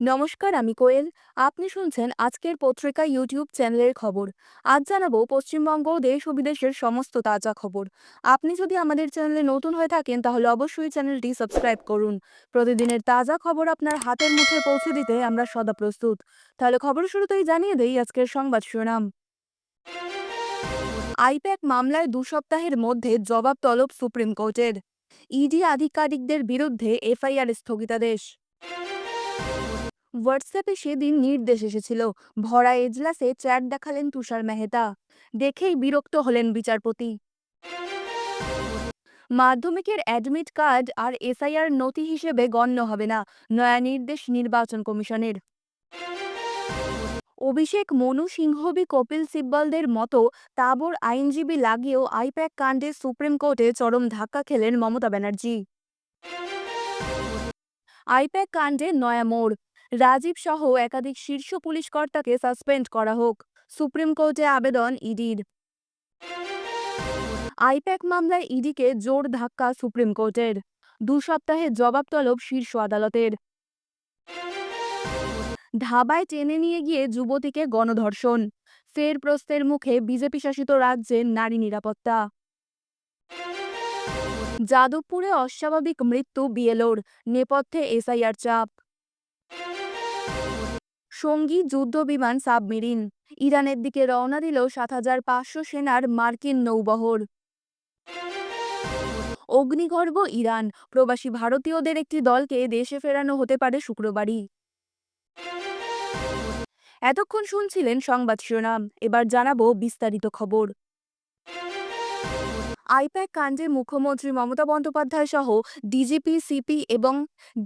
নমস্কার, আমি কোয়েল। আপনি শুনছেন আজকের পত্রিকা ইউটিউব চ্যানেলের খবর। আজ জানাবো পশ্চিমবঙ্গ দেশ ও বিদেশের সমস্ত তাজা খবর। আপনি যদি আমাদের চ্যানেলে নতুন হয়ে থাকেন তাহলে অবশ্যই চ্যানেলটি সাবস্ক্রাইব করুন। প্রতিদিনের তাজা খবর আপনার হাতের মুঠোয় পৌঁছে দিতে আমরা সদা প্রস্তুত। তাহলে খবর শুরুতেই জানিয়ে দেই আজকের সংবাদ শিরোনাম। আইপ্যাক মামলায় 2 সপ্তাহের মধ্যে জবাব তলব সুপ্রিম কোর্টের। ইডি আধিকারিকদের বিরুদ্ধে এফআইআর স্থগিতাদেশ। হোয়াটসঅ্যাপে সেদিন নির্দেশ এসেছিল, ভরা এজলাসে চ্যাট দেখালেন তুষার মেহতা। দেখেই বিরক্ত হলেন বিচারপতি। মাধ্যমিকের অ্যাডমিট কার্ড আর এসআইআর নথি হিসেবে গণ্য হবে না, নয়া নির্দেশ নির্বাচন কমিশনের। অভিষেক মনু সিংঘভি কপিল সিব্বলদের মতো তাবড় আইনজীবী লাগিয়েও আইপ্যাক কাণ্ডে সুপ্রিম কোর্টে চরম ধাক্কা খেলেন মমতা ব্যানার্জি। আইপ্যাক কাণ্ডে নয়া মোড়, রাজীব সহ একাধিক শীর্ষ পুলিশ কর্তাকে সাসপেন্ড করা হোক, সুপ্রিম কোর্টে আবেদন ইডির। আইপ্যাক মামলায় ইডিকে জোর ধাক্কা সুপ্রিম কোর্টের। 2 সপ্তাহে জবাব তলব শীর্ষ আদালতের। ধাবায় টেনে নিয়ে গিয়ে যুবতীকে গণধর্ষণ, ফের প্রশ্নের মুখে বিজেপি শাসিত রাজ্যের নারী নিরাপত্তা। যাদবপুরে অস্বাভাবিক মৃত্যু বিএলওর, নেপথ্যে এসআইআর চাপ। সঙ্গী যুদ্ধবিমান সাবমেরিন, ইরানের দিকে রওনা দিল ৭,৫০০ সেনার মার্কিন নৌবহর। অগ্নিগর্ভ ইরান, প্রবাসী ভারতীয়দের একটি দলকে দেশে ফেরানো হতে পারে শুক্রবারই। এতক্ষণ শুনছিলেন সংবাদ শিরোনাম, এবার জানাবো বিস্তারিত খবর। আইপ্যাক কাণ্ডে মুখ্যমন্ত্রী মমতা বন্দ্যোপাধ্যায় সহ ডিজিপি, সিপি এবং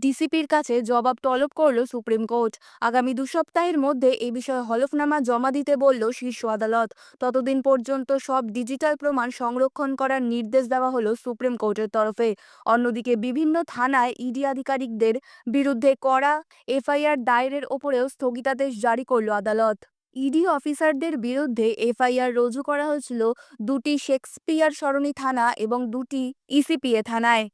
ডিসিপির কাছে জবাব তলব করল সুপ্রিম কোর্ট। আগামী 2 সপ্তাহের মধ্যে এ বিষয়ে হলফনামা জমা দিতে বলল শীর্ষ আদালত। ততদিন পর্যন্ত সব ডিজিটাল প্রমাণ সংরক্ষণ করার নির্দেশ দেওয়া হলো সুপ্রিম কোর্টের তরফে। অন্যদিকে বিভিন্ন থানায় ইডি আধিকারিকদের বিরুদ্ধে করা এফআইআর দায়েরের ওপরেও স্থগিতাদেশ জারি করল আদালত। ইডি অফিসারদের বিরুদ্ধে এফআইআর রুজু করা হয়েছিল 2টি শেক্সপিয়ার সরণি থানা এবং 2টি ইসিপিএ থানায়।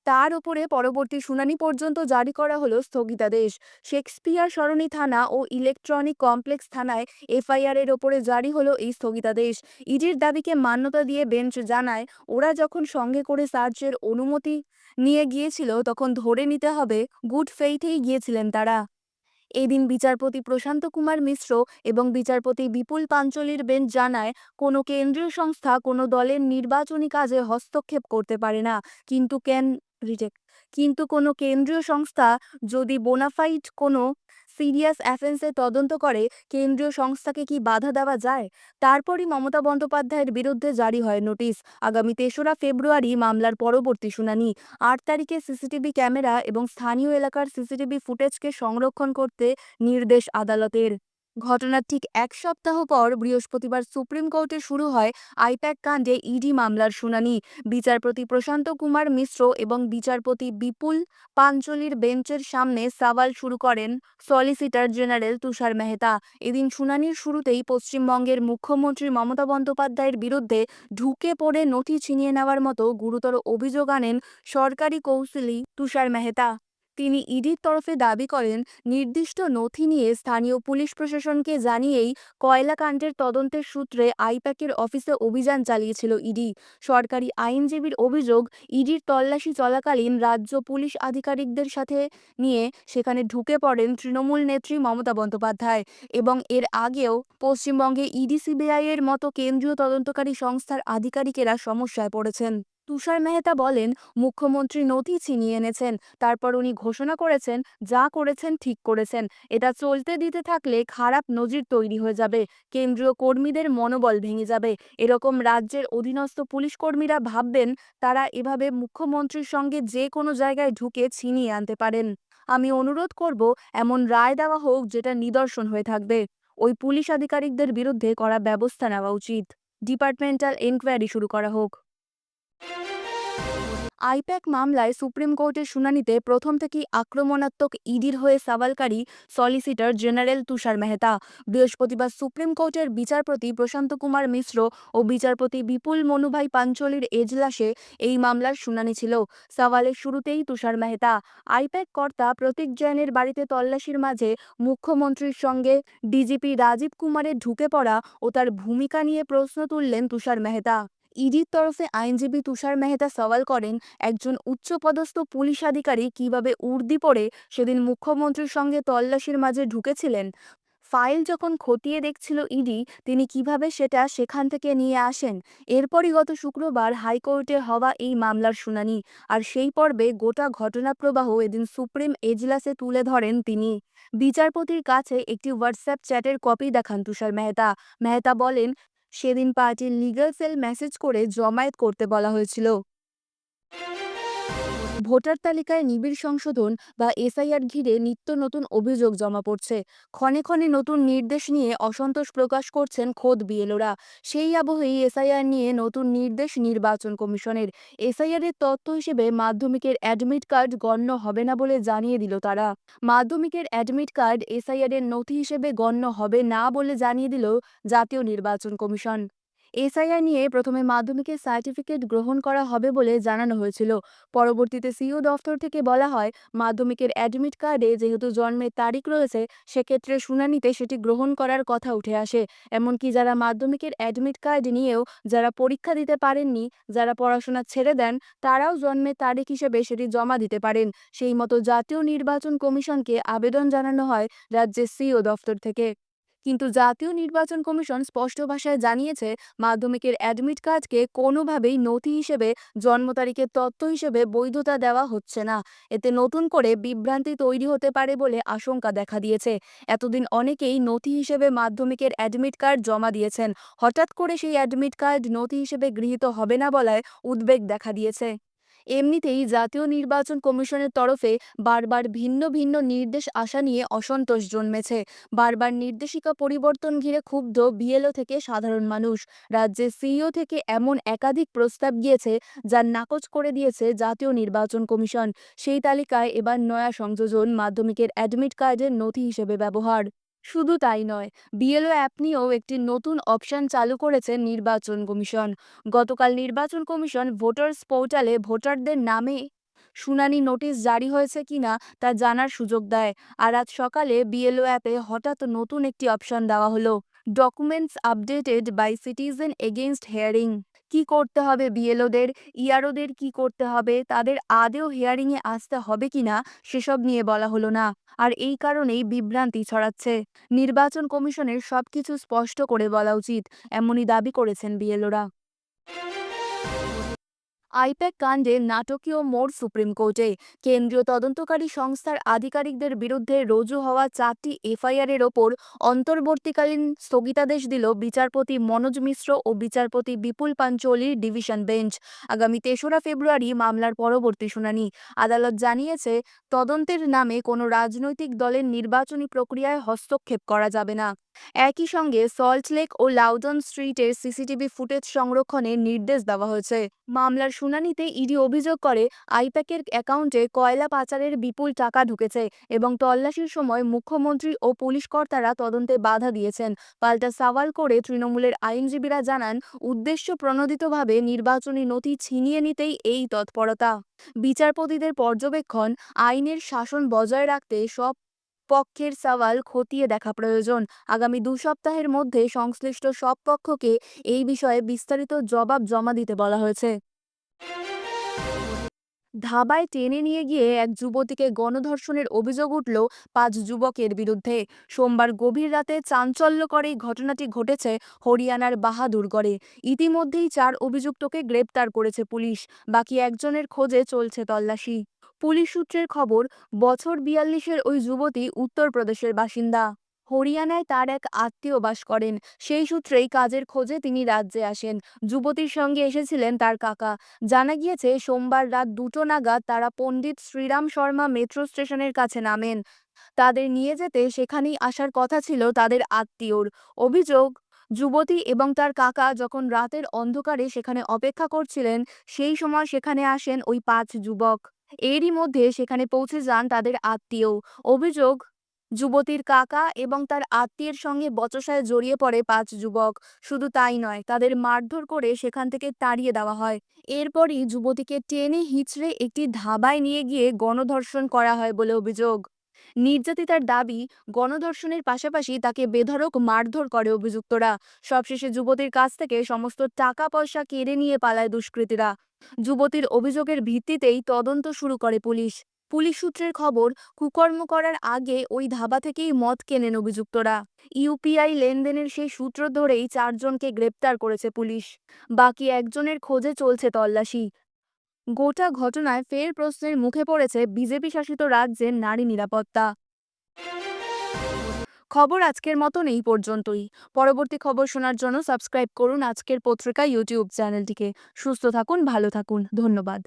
তার উপরে পরবর্তী শুনানি পর্যন্ত জারি করা হলো স্থগিতাদেশ। শেক্সপিয়ার সরণি থানা ও ইলেকট্রনিক কমপ্লেক্স থানায় এফআইআর এর ওপরে জারি হলো এই স্থগিতাদেশ। ইডির দাবিকে মান্যতা দিয়ে বেঞ্চ জানায়, ওরা যখন সঙ্গে করে সার্চের অনুমতি নিয়ে গিয়েছিল তখন ধরে নিতে হবে গুড ফেইথেই গিয়েছিলেন তারা। এদিন বিচারপতি প্রশান্ত কুমার মিশ্র এবং বিচারপতি বিপুল পাঞ্চলির বেঞ্চ জানায়, কোনো কেন্দ্রীয় সংস্থা কোনো দলের নির্বাচনী কাজে হস্তক্ষেপ করতে পারে না। কিন্তু কিন্তু কোনো কেন্দ্রীয় সংস্থা যদি বোনাফাইড কোনো সিরিয়াস অ্যাফেন্সে তদন্ত করে, কেন্দ্রীয় সংস্থাকে কি বাধা দেওয়া যায়? তারপরই মমতা বন্দ্যোপাধ্যায়ের বিরুদ্ধে জারি হয় নোটিশ। আগামী 3রা ফেব্রুয়ারি মামলার পরবর্তী শুনানি। 8 তারিখে সিসিটিভি ক্যামেরা এবং স্থানীয় এলাকার সিসিটিভি ফুটেজকে সংরক্ষণ করতে নির্দেশ আদালতের। ঘটনার ঠিক 1 সপ্তাহ পর বৃহস্পতিবার সুপ্রিম কোর্টে শুরু হয় আইপ্যাক কাণ্ডে ইডি মামলার শুনানি। বিচারপতি প্রশান্ত কুমার মিশ্র এবং বিচারপতি বিপুল পাঞ্চলির বেঞ্চের সামনে সওয়াল শুরু করেন সলিসিটর জেনারেল তুষার মেহতা। এদিন শুনানির শুরুতেই পশ্চিমবঙ্গের মুখ্যমন্ত্রী মমতা বন্দ্যোপাধ্যায়ের বিরুদ্ধে ঢুকে পড়ে নথি ছিনিয়ে নেওয়ার মতো গুরুতর অভিযোগ আনেন সরকারি কৌঁসুলি তুষার মেহতা। তিনি ইডির তরফে দাবি করেন, নির্দিষ্ট নথি নিয়ে স্থানীয় পুলিশ প্রশাসনকে জানিয়েই কয়লা কাণ্ডের তদন্তের সূত্রে আইপ্যাকের অফিসে অভিযান চালিয়েছিল ইডি। সরকারি আইনজীবীর অভিযোগ, ইডির তল্লাশি চলাকালীন রাজ্য পুলিশ আধিকারিকদের সাথে নিয়ে সেখানে ঢুকে পড়েন তৃণমূল নেত্রী মমতা বন্দ্যোপাধ্যায় এবং এর আগেও পশ্চিমবঙ্গে ইডি, সিবিআই এর মতো কেন্দ্রীয় তদন্তকারী সংস্থার আধিকারিকেরা সমস্যায় পড়েছেন। তুষার মেহতা বলেন, মুখ্যমন্ত্রী নথি ছিনিয়ে এনেছেন, তারপর উনি ঘোষণা করেছেন যা করেছেন ঠিক করেছেন। এটা চলতে দিতে থাকলে খারাপ নজির তৈরি হয়ে যাবে, কেন্দ্রীয় কর্মীদের মনোবল ভেঙে যাবে। এরকম রাজ্যের অধীনস্থ পুলিশ কর্মীরা ভাববেন তারা এভাবে মুখ্যমন্ত্রীর সঙ্গে যে কোনো জায়গায় ঢুকে ছিনিয়ে আনতে পারেন। আমি অনুরোধ করব এমন রায় দেওয়া হোক যেটা নিদর্শন হয়ে থাকবে। ওই পুলিশ আধিকারিকদের বিরুদ্ধে কড়া ব্যবস্থা নেওয়া উচিত। ডিপার্টমেন্টাল এনকোয়ারি শুরু করা হোক। আইপ্যাক মামলায় সুপ্রিম কোর্টের শুনানিতে প্রথম থেকেই আক্রমণাত্মক ইডির হয়ে সওয়ালকারী সলিসিটর জেনারেল তুষার মেহতা। বৃহস্পতিবার সুপ্রিম কোর্টের বিচারপতি প্রশান্ত কুমার মিশ্র ও বিচারপতি বিপুল মনুভাই পাঞ্চলির এজলাসে এই মামলার শুনানি ছিল। সওয়ালের শুরুতেই তুষার মেহতা আইপ্যাক কর্তা প্রতীক জৈনের বাড়িতে তল্লাশির মাঝে মুখ্যমন্ত্রীর সঙ্গে ডিজিপি রাজীব কুমারের ঢুকে পড়া ও তার ভূমিকা নিয়ে প্রশ্ন তুললেন তুষার মেহতা। ইডির তরফে আইনজীবী তুষার মেহতা সওয়াল করেন, একজন উচ্চপদস্থ পুলিশ আধিকারিক কিভাবে উর্দি পরে সেদিন মুখ্যমন্ত্রীর সঙ্গে তল্লাশির মাঝে ঢুকেছিলেন। ফাইল যখন খতিয়ে দেখছিল ইডি, তিনি কিভাবে সেটা সেখান থেকে নিয়ে আসেন। এরপরই গত শুক্রবার হাইকোর্টে হওয়া এই মামলার শুনানি। আর সেই পর্বে গোটা ঘটনাপ্রবাহ এদিন সুপ্রিম এজলাসে তুলে ধরেন তিনি। বিচারপতির কাছে একটি হোয়াটসঅ্যাপ চ্যাটের কপি দেখান তুষার মেহতা। মেহতা বলেন, সেদিন পার্টির লিগ্যাল সেল মেসেজ করে জমায়েত করতে বলা হয়েছিল। ভোটার তালিকায় নিবিড় সংশোধন বা এসআইআর ঘিরে নিত্য নতুন অভিযোগ জমা পড়ছে। ক্ষণে ক্ষণে নতুন নির্দেশ নিয়ে অসন্তোষ প্রকাশ করছেন খোদ বিএলওরা। সেই আবহেই এসআইআর নিয়ে নতুন নির্দেশ নির্বাচন কমিশনের। এসআইআর এর তথ্য হিসেবে মাধ্যমিকের অ্যাডমিট কার্ড গণ্য হবে না বলে জানিয়ে দিল তারা। মাধ্যমিকের অ্যাডমিট কার্ড এসআইআর এর নথি হিসেবে গণ্য হবে না বলে জানিয়ে দিল জাতীয় নির্বাচন কমিশন। এসআইআর নিয়ে প্রথমে মাধ্যমিকের সার্টিফিকেট গ্রহণ করা হবে বলে জানানো হয়েছিল। পরবর্তীতে সিইও দফতর থেকে বলা হয়, মাধ্যমিকের অ্যাডমিট কার্ডে যেহেতু জন্মের তারিখ রয়েছে, সেক্ষেত্রে শুনানিতে সেটি গ্রহণ করার কথা উঠে আসে। এমনকি যারা মাধ্যমিকের অ্যাডমিট কার্ড নিয়েও যারা পরীক্ষা দিতে পারেননি, যারা পড়াশোনা ছেড়ে দেন, তারাও জন্মের তারিখ হিসেবে সেটি জমা দিতে পারেন। সেই মতো জাতীয় নির্বাচন কমিশনকে আবেদন জানানো হয় রাজ্যের সিইও দফতর থেকে। কিন্তু জাতীয় নির্বাচন কমিশন স্পষ্ট ভাষায় জানিয়েছে, মাধ্যমিকের অ্যাডমিট কার্ডকে কোনোভাবেই নথি হিসেবে জন্ম তারিখের তথ্য হিসেবে বৈধতা দেওয়া হচ্ছে না। এতে নতুন করে বিভ্রান্তি তৈরি হতে পারে বলে আশঙ্কা দেখা দিয়েছে। এতদিন অনেকেই নথি হিসেবে মাধ্যমিকের অ্যাডমিট কার্ড জমা দিয়েছেন। হঠাৎ করে সেই অ্যাডমিট কার্ড নথি হিসেবে গৃহীত হবে না বলায় উদ্বেগ দেখা দিয়েছে। এমনিতেই জাতীয় নির্বাচন কমিশনের তরফে বারবার ভিন্ন ভিন্ন নির্দেশ আসা নিয়ে অসন্তোষ জন্মেছে। বারবার নির্দেশিকা পরিবর্তন ঘিরে ক্ষুব্ধ বিএলও থেকে সাধারণ মানুষ। রাজ্যের সিইও থেকে এমন একাধিক প্রস্তাব গিয়েছে, যা নাকচ করে দিয়েছে জাতীয় নির্বাচন কমিশন। সেই তালিকায় এবার নয়া সংযোজন মাধ্যমিকের অ্যাডমিট কার্ডের নথি হিসেবে ব্যবহার। শুধু তাই নয়, বিএলও অ্যাপ নিয়েও একটি নতুন অপশন চালু করেছে নির্বাচন কমিশন। গতকাল নির্বাচন কমিশন ভোটার্স পোর্টালে ভোটারদের নামে শুনানি নোটিশ জারি হয়েছে কিনা তা জানার সুযোগ দেয়। আর আজ সকালে বিএলও অ্যাপে হঠাৎ নতুন একটি অপশন দেওয়া হলো, documents updated by citizen against hearing. কি করতে হবে বিএলওদের, ইআরওদের কি করতে হবে, তাদের আদেও হিয়ারিংয়ে আসতে হবে কিনা সেসব নিয়ে বলা হলো না। আর এই কারণেই বিভ্রান্তি ছড়াচ্ছে। নির্বাচন কমিশনের সবকিছু স্পষ্ট করে বলা উচিত, এমনই দাবি করেছেন বিএলওরা। আইপ্যাক কাণ্ডে নাটকীয় মোড় সুপ্রিম কোর্টে। কেন্দ্রীয় তদন্তকারী সংস্থার আধিকারিকদের বিরুদ্ধে রুজু হওয়া 4টি এফআইআরের ওপর অন্তর্বর্তীকালীন স্থগিতাদেশ দিল বিচারপতি মনোজ মিশ্র ও বিচারপতি বিপুল পাঞ্চলির ডিভিশন বেঞ্চ। আগামী 3রা ফেব্রুয়ারি মামলার পরবর্তী শুনানি। আদালত জানিয়েছে, তদন্তের নামে কোনো রাজনৈতিক দলের নির্বাচনী প্রক্রিয়ায় হস্তক্ষেপ করা যাবে না। একই সঙ্গে সল্টলেক ও লাউডন স্ট্রিটের সিসিটিভি ফুটেজ সংরক্ষণের নির্দেশ দেওয়া হয়েছে। মামলার শুনানিতে ইডি অভিযোগ করে, আইপ্যাকের অ্যাকাউন্টে কয়লা পাচারের বিপুল টাকা ঢুকেছে এবং তল্লাশির সময় মুখ্যমন্ত্রী ও পুলিশ কর্তারা তদন্তে বাধা দিয়েছেন। পাল্টা সওয়াল করে তৃণমূলের আইনজীবীরা জানান, উদ্দেশ্য প্রণোদিতভাবে নির্বাচনী নথি ছিনিয়ে নিতেই এই তৎপরতা। বিচারপতিদের পর্যবেক্ষণ, আইনের শাসন বজায় রাখতে সব পক্ষের সওয়াল খতিয়ে দেখা প্রয়োজন। আগামী 2 সপ্তাহের মধ্যে সংশ্লিষ্ট সব পক্ষকে এই বিষয়ে বিস্তারিত জবাব জমা দিতে বলা হয়েছে। ধাবায় টেনে নিয়ে গিয়ে এক যুবতীকে গণধর্ষণের অভিযোগ উঠল 5 যুবকের বিরুদ্ধে। সোমবার গভীর রাতে চাঞ্চল্যকর এই ঘটনাটি ঘটেছে হরিয়ানার বাহাদুরগড়ে। ইতিমধ্যেই 4 অভিযুক্তকে গ্রেপ্তার করেছে পুলিশ। বাকি একজনের খোঁজে চলছে তল্লাশি। পুলিশ সূত্রের খবর, বছর 42-এর ওই যুবতী উত্তরপ্রদেশের বাসিন্দা। হরিয়ানায় তার এক আত্মীয় বাস করেন। সেই সূত্রেই কাজের খোঁজে তিনি রাজ্যে আসেন। যুবতীর সঙ্গে এসেছিলেন তার কাকা। জানা গিয়েছে, সোমবার রাত 2টো নাগাদ তারা পণ্ডিত শ্রীরাম শর্মা মেট্রো স্টেশনের কাছে নামেন। তাদের নিয়ে যেতে সেখানেই আসার কথা ছিল তাদের আত্মীয়র। অভিযোগ, যুবতী এবং তার কাকা যখন রাতের অন্ধকারে সেখানে অপেক্ষা করছিলেন, সেই সময় সেখানে আসেন ওই ৫ যুবক। এরই মধ্যে সেখানে পৌঁছে যান তাদের আত্মীয়। অভিযোগ, যুবতীর কাকা এবং তার আত্মীয়ের সঙ্গে বচসায় জড়িয়ে পড়ে ৫ যুবক। শুধু তাই নয়, তাদের মারধর করে সেখান থেকে তাড়িয়ে দেওয়া হয়। এরপরই যুবতীকে টেনে হিঁচড়ে একটি ধাবায় নিয়ে গিয়ে গণধর্ষণ করা হয় বলে অভিযোগ। নির্যাতিতার দাবি, গণধর্ষণের পাশাপাশি তাকে বেধড়ক মারধর করে অভিযুক্তরা। সবশেষে যুবতীর কাছ থেকে সমস্ত টাকা পয়সা কেড়ে নিয়ে পালায় দুষ্কৃতীরা। যুবতীর অভিযোগের ভিত্তিতেই তদন্ত শুরু করে পুলিশ। পুলিশ সূত্রের খবর, কুকর্ম করার আগে ওই ধাবা থেকেই মদ কেনেন অভিযুক্তরা। ইউপিআই লেনদেনের সেই সূত্র ধরেই ৪ জনকে গ্রেপ্তার করেছে পুলিশ। বাকি একজনের খোঁজে চলছে তল্লাশি। গোটা ঘটনায় ফের প্রশ্নের মুখে পড়েছে বিজেপি শাসিত রাজ্যের নারী নিরাপত্তা। খবর আজকের মতন এই পর্যন্তই। পরবর্তী খবর শোনার জন্য সাবস্ক্রাইব করুন আজকের পত্রিকা ইউটিউব চ্যানেলটিকে। সুস্থ থাকুন, ভালো থাকুন। ধন্যবাদ।